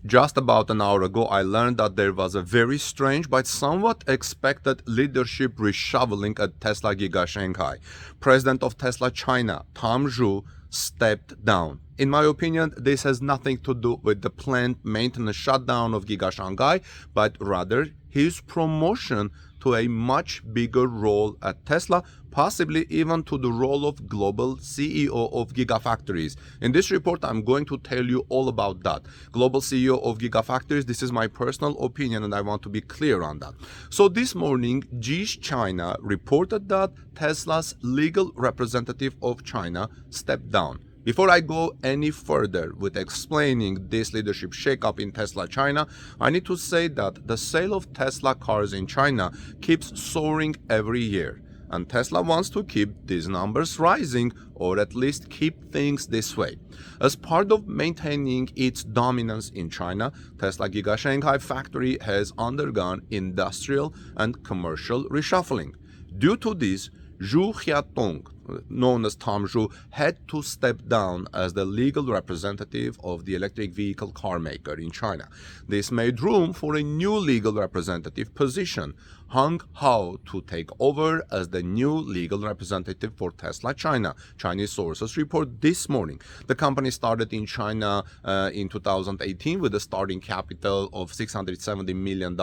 Just about an hour ago, I learned that there was a very strange but somewhat expected leadership reshuffling at Tesla Giga Shanghai. President of Tesla China, Tom Zhu, stepped down. In my opinion, this has nothing to do with the planned maintenance shutdown of Giga Shanghai, but rather his promotion to a much bigger role at Tesla, possibly even to the role of Global CEO of Gigafactories. In this report, I'm going to tell you all about that. Global CEO of Gigafactories, this is my personal opinion and I want to be clear on that. So this morning, Giz China reported that Tesla's legal representative of China stepped down. Before I go any further with explaining this leadership shakeup in Tesla China, I need to say that the sale of Tesla cars in China keeps soaring every year. And Tesla wants to keep these numbers rising, or at least keep things this way. As part of maintaining its dominance in China, Tesla Giga Shanghai factory has undergone industrial and commercial reshuffling. Due to this, Zhu Xiaotong, known as Tom Zhu, had to step down as the legal representative of the electric vehicle car maker in China. This made room for a new legal representative position, Hong Hao, to take over as the new legal representative for Tesla China. Chinese sources report this morning. The company started in China in 2018 with a starting capital of $670 million.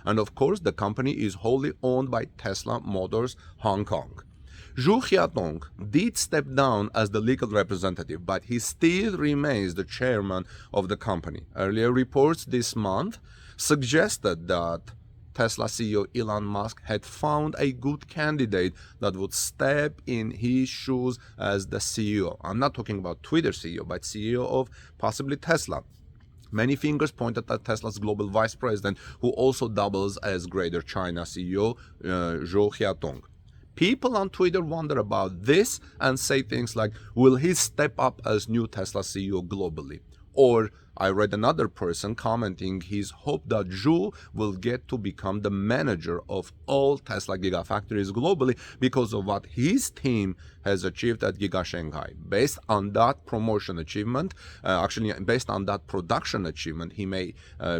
And of course, the company is wholly owned by Tesla Motors Hong Kong. Zhu Xiaotong did step down as the legal representative, but he still remains the chairman of the company. Earlier reports this month suggested that Tesla CEO Elon Musk had found a good candidate that would step in his shoes as the CEO. I'm not talking about Twitter CEO, but CEO of possibly Tesla. Many fingers pointed at Tesla's global vice president, who also doubles as Greater China CEO, Zhu Xiaotong. People on Twitter wonder about this and say things like, will he step up as new Tesla CEO globally? Or I read another person commenting his hope that Zhu will get to become the manager of all Tesla Gigafactories globally because of what his team has achieved at Giga Shanghai. Based on that promotion achievement, based on that production achievement, he may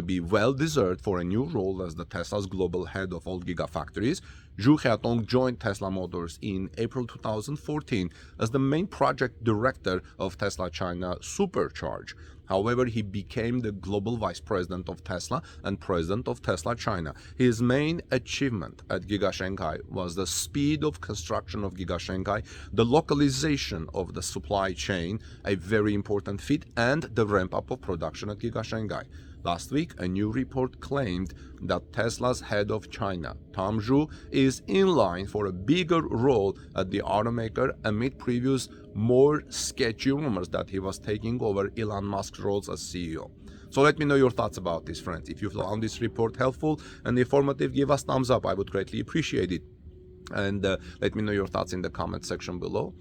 be well deserved for a new role as the Tesla's global head of all Gigafactories. Zhu Xiaotong joined Tesla Motors in April 2014 as the main project director of Tesla China Supercharge. However, he became the global vice president of Tesla and president of Tesla China. His main achievement at Giga Shanghai was the speed of construction of Giga Shanghai, the localization of the supply chain, a very important feat, and the ramp-up of production at Giga Shanghai. Last week, a new report claimed that Tesla's head of China, Tom Zhu, is in line for a bigger role at the automaker amid previous, more sketchy rumors that he was taking over Elon Musk's roles as CEO. So let me know your thoughts about this, friends. If you found this report helpful and informative, give us thumbs up. I would greatly appreciate it. And let me know your thoughts in the comment section below.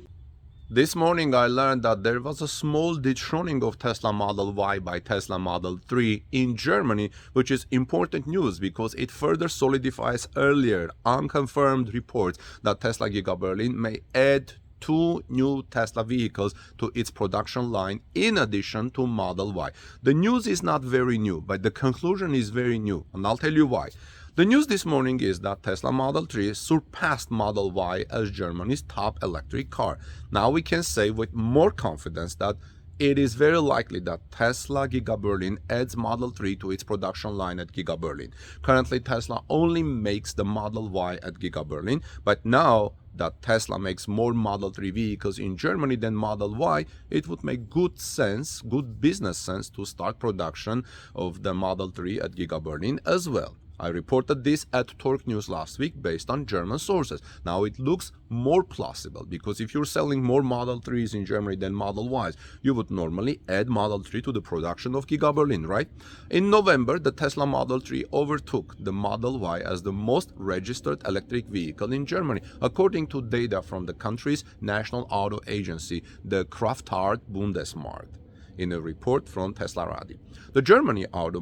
This morning I learned that there was a small dethroning of Tesla Model Y by Tesla Model 3 in Germany, which is important news because it further solidifies earlier unconfirmed reports that Tesla Giga Berlin may add 2 new Tesla vehicles to its production line in addition to Model Y. The news is not very new, but the conclusion is very new, and I'll tell you why. The news this morning is that Tesla Model 3 surpassed Model Y as Germany's top electric car. Now we can say with more confidence that it is very likely that Tesla Giga Berlin adds Model 3 to its production line at Giga Berlin. Currently, Tesla only makes the Model Y at Giga Berlin, but now that Tesla makes more Model 3 vehicles in Germany than Model Y, it would make good business sense to start production of the Model 3 at Giga Berlin as well. I reported this at Torque News last week based on German sources. Now it looks more plausible because if you're selling more Model 3s in Germany than Model Ys, you would normally add Model 3 to the production of Giga Berlin, right? In November, the Tesla Model 3 overtook the Model Y as the most registered electric vehicle in Germany, according to data from the country's national auto agency, the Kraftfahrt Bundesmarkt. in a report from Tesla Radi. The German auto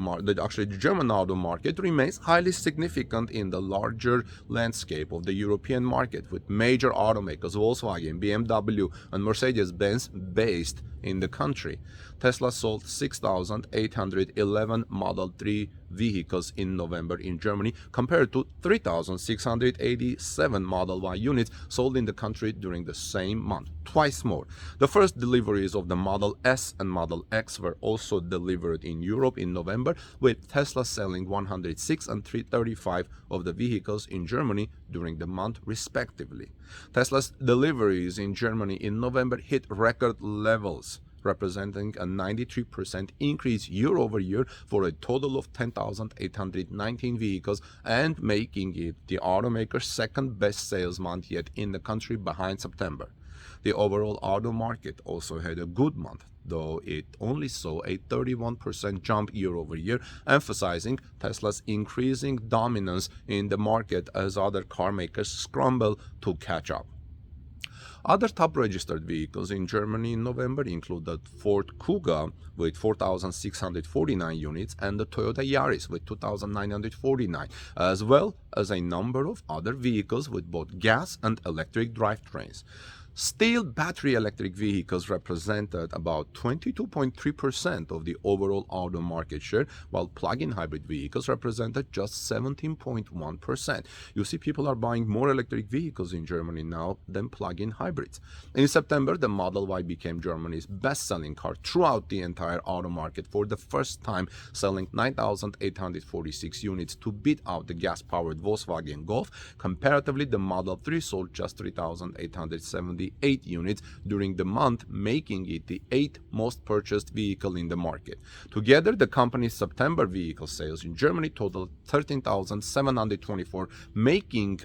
market remains highly significant in the larger landscape of the European market, with major automakers Volkswagen, BMW, and Mercedes-Benz based in the country. Tesla sold 6,811 Model 3 vehicles in November in Germany, compared to 3,687 Model Y units sold in the country during the same month, twice more. The first deliveries of the Model S and Model X were also delivered in Europe in November, with Tesla selling 106 and 335 of the vehicles in Germany during the month respectively. Tesla's deliveries in Germany in November hit record levels, representing a 93% increase year over year for a total of 10,819 vehicles, and making it the automaker's second best sales month yet in the country, behind September. The overall auto market also had a good month, though it only saw a 31% jump year over year, emphasizing Tesla's increasing dominance in the market as other car makers scramble to catch up. Other top-registered vehicles in Germany in November include the Ford Kuga with 4,649 units and the Toyota Yaris with 2,949, as well as a number of other vehicles with both gas and electric drivetrains. Still, battery electric vehicles represented about 22.3% of the overall auto market share, while plug-in hybrid vehicles represented just 17.1%. You see, people are buying more electric vehicles in Germany now than plug-in hybrids. In September, the Model Y became Germany's best-selling car throughout the entire auto market for the first time, selling 9,846 units to beat out the gas-powered Volkswagen Golf. Comparatively, the Model 3 sold just 3,878 units during the month, making it the 8th most purchased vehicle in the market. Together, the company's September vehicle sales in Germany totaled 13,724, marking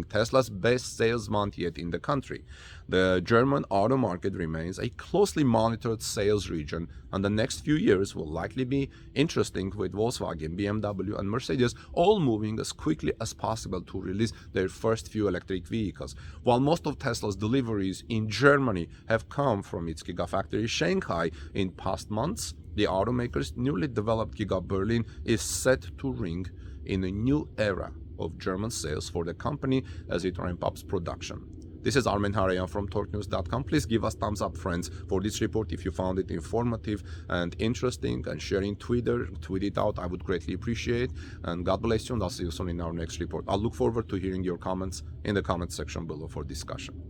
Tesla's best sales month yet in the country. The German auto market remains a closely monitored sales region, and the next few years will likely be interesting, with Volkswagen, BMW, and Mercedes all moving as quickly as possible to release their first few electric vehicles. While most of Tesla's deliveries in Germany have come from its Gigafactory Shanghai in past months, the automaker's newly developed Giga Berlin is set to ring in a new era of German sales for the company as it ramps up production. This is Armen Harayan from TorqueNews.com. Please give us thumbs up, friends, for this report if you found it informative and interesting, and sharing tweet it out. I would greatly appreciate. And God bless you, and I'll see you soon in our next report. I'll look forward to hearing your comments in the comment section below for discussion.